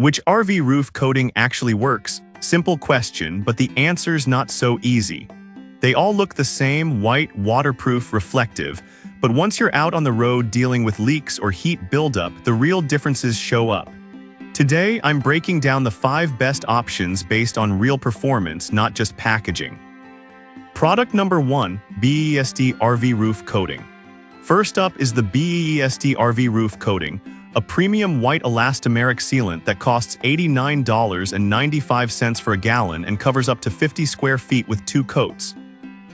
Which RV roof coating actually works? Simple question, but the answer's not so easy. They all look the same, white, waterproof, reflective, but once you're out on the road dealing with leaks or heat buildup, the real differences show up. Today, I'm breaking down the 5 best options based on real performance, not just packaging. Product number 1, BEST RV Roof Coating. First up is the BEST RV Roof Coating, a premium white elastomeric sealant that costs $89.95 for a gallon and covers up to 50 square feet with 2 coats.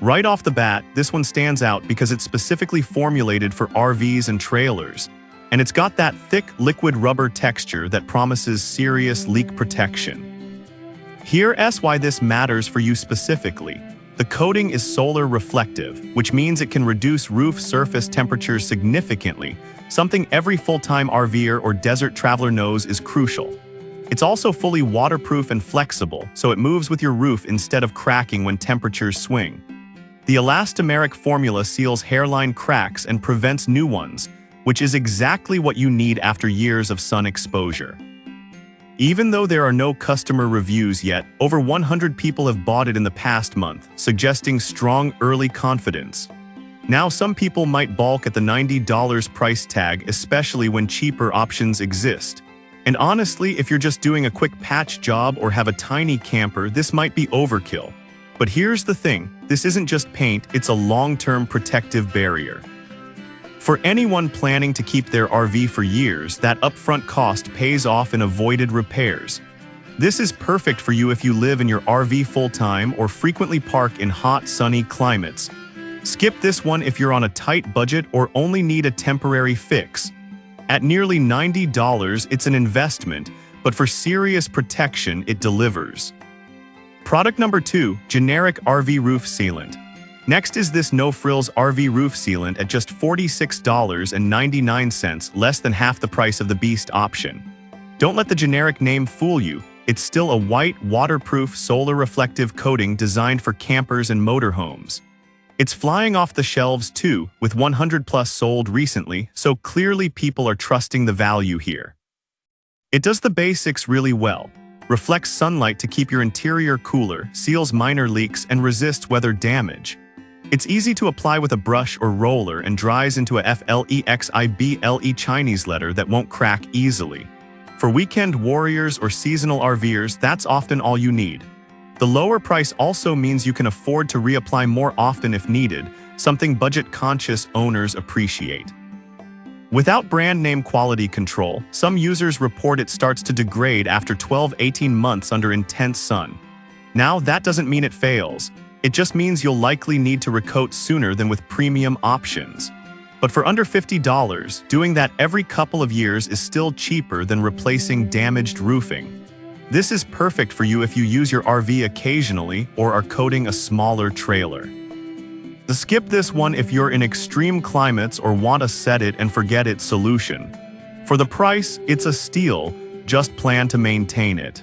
Right off the bat, this one stands out because it's specifically formulated for RVs and trailers, and it's got that thick liquid rubber texture that promises serious leak protection. Here's why this matters for you specifically. The coating is solar reflective, which means it can reduce roof surface temperatures significantly, something every full-time RVer or desert traveler knows is crucial. It's also fully waterproof and flexible, so it moves with your roof instead of cracking when temperatures swing. The elastomeric formula seals hairline cracks and prevents new ones, which is exactly what you need after years of sun exposure. Even though there are no customer reviews yet, over 100 people have bought it in the past month, suggesting strong early confidence. Now some people might balk at the $90 price tag, especially when cheaper options exist. And honestly, if you're just doing a quick patch job or have a tiny camper, this might be overkill. But here's the thing, this isn't just paint, it's a long-term protective barrier. For anyone planning to keep their RV for years, that upfront cost pays off in avoided repairs. This is perfect for you if you live in your RV full-time or frequently park in hot, sunny climates. Skip this one if you're on a tight budget or only need a temporary fix. At nearly $90, it's an investment, but for serious protection, it delivers. Product number 2, Generic RV Roof Sealant. Next is this no-frills RV roof sealant at just $46.99, less than half the price of the Beast option. Don't let the generic name fool you. It's still a white, waterproof, solar-reflective coating designed for campers and motorhomes. It's flying off the shelves too, with 100 plus sold recently, so clearly people are trusting the value here. It does the basics really well. Reflects sunlight to keep your interior cooler, seals minor leaks, and resists weather damage. It's easy to apply with a brush or roller and dries into a FLEXIBLE Chinese letter that won't crack easily. For weekend warriors or seasonal RVers, that's often all you need. The lower price also means you can afford to reapply more often if needed, something budget-conscious owners appreciate. Without brand name quality control, some users report it starts to degrade after 12-18 months under intense sun. Now, that doesn't mean it fails. It just means you'll likely need to recoat sooner than with premium options. But for under $50, doing that every couple of years is still cheaper than replacing damaged roofing. This is perfect for you if you use your RV occasionally or are coating a smaller trailer. Skip this one if you're in extreme climates or want a set-it-and-forget-it solution. For the price, it's a steal, just plan to maintain it.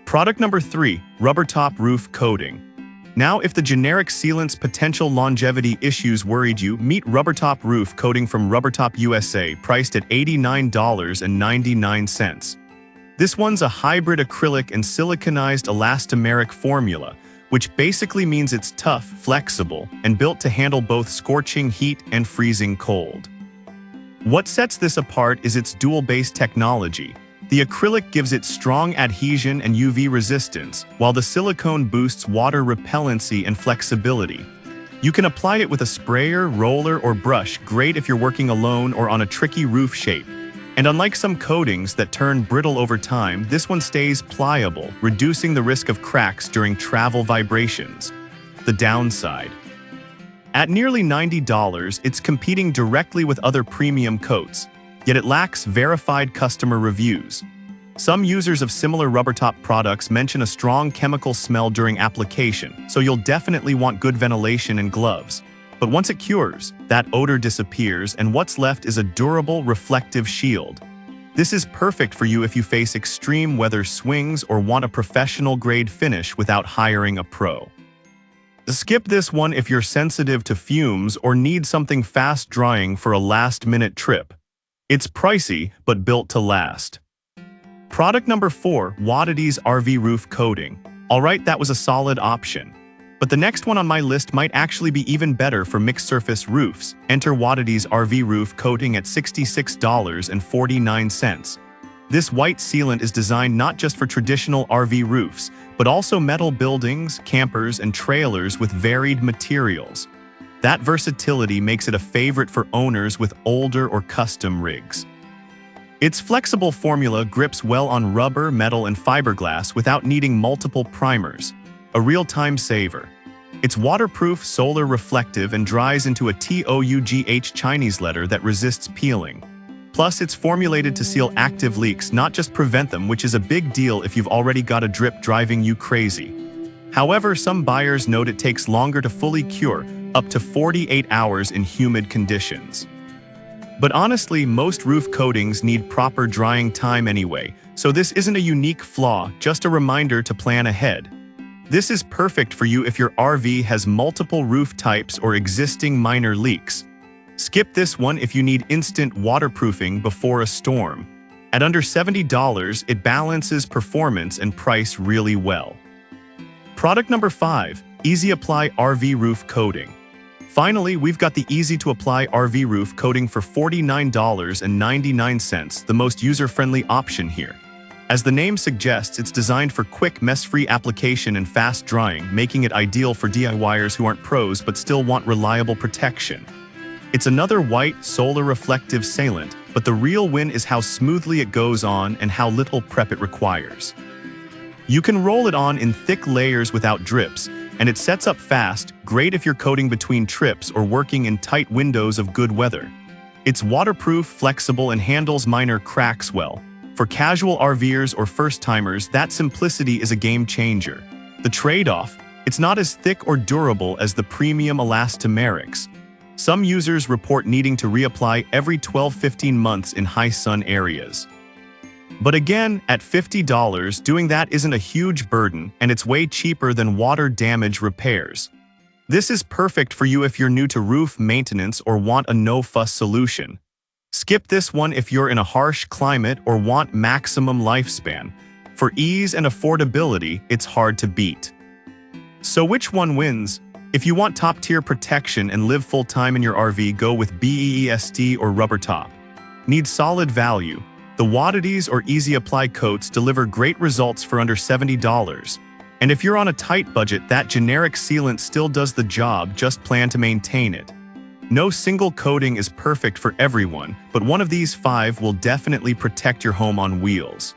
Product number 3, Rubber Top Roof Coating. Now, if the generic sealant's potential longevity issues worried you, meet Rubber Top Roof Coating from Rubber Top USA, priced at $89.99. This one's a hybrid acrylic and siliconized elastomeric formula, which basically means it's tough, flexible, and built to handle both scorching heat and freezing cold. What sets this apart is its dual-base technology. The acrylic gives it strong adhesion and UV resistance, while the silicone boosts water repellency and flexibility. You can apply it with a sprayer, roller, or brush, great if you're working alone or on a tricky roof shape. And unlike some coatings that turn brittle over time, this one stays pliable, reducing the risk of cracks during travel vibrations. The downside. At nearly $90, it's competing directly with other premium coats, yet it lacks verified customer reviews. Some users of similar rubber top products mention a strong chemical smell during application, so you'll definitely want good ventilation and gloves. But once it cures, that odor disappears and what's left is a durable, reflective shield. This is perfect for you if you face extreme weather swings or want a professional-grade finish without hiring a pro. Skip this one if you're sensitive to fumes or need something fast-drying for a last-minute trip. It's pricey, but built to last. Product number 4, Waddity's RV Roof Coating. Alright, that was a solid option. But the next one on my list might actually be even better for mixed surface roofs. Enter Waddity's RV Roof Coating at $66.49. This white sealant is designed not just for traditional RV roofs, but also metal buildings, campers, and trailers with varied materials. That versatility makes it a favorite for owners with older or custom rigs. Its flexible formula grips well on rubber, metal, and fiberglass without needing multiple primers. A real time saver. It's waterproof, solar reflective, and dries into a TOUGH Chinese letter that resists peeling. Plus, it's formulated to seal active leaks, not just prevent them, which is a big deal if you've already got a drip driving you crazy. However, some buyers note it takes longer to fully cure, up to 48 hours in humid conditions. But honestly, most roof coatings need proper drying time anyway, so this isn't a unique flaw, just a reminder to plan ahead. This is perfect for you if your RV has multiple roof types or existing minor leaks. Skip this one if you need instant waterproofing before a storm. At under $70, it balances performance and price really well. Product number 5, Easy Apply RV Roof Coating. Finally, we've got the easy-to-apply RV roof coating for $49.99, the most user-friendly option here. As the name suggests, it's designed for quick, mess-free application and fast drying, making it ideal for DIYers who aren't pros but still want reliable protection. It's another white, solar-reflective sealant, but the real win is how smoothly it goes on and how little prep it requires. You can roll it on in thick layers without drips, and it sets up fast, great if you're coating between trips or working in tight windows of good weather. It's waterproof, flexible, and handles minor cracks well. For casual RVers or first-timers, that simplicity is a game changer. The trade-off: it's not as thick or durable as the premium elastomerics. Some users report needing to reapply every 12-15 months in high-sun areas. But again, at $50, doing that isn't a huge burden, and it's way cheaper than water damage repairs. This is perfect for you if you're new to roof maintenance or want a no-fuss solution. Skip this one if you're in a harsh climate or want maximum lifespan. For ease and affordability, it's hard to beat. So which one wins? If you want top-tier protection and live full-time in your RV, go with BEEST or rubber top. Need solid value? The Waddity's or Easy Apply coats deliver great results for under $70. And if you're on a tight budget, that generic sealant still does the job, just plan to maintain it. No single coating is perfect for everyone, but one of these 5 will definitely protect your home on wheels.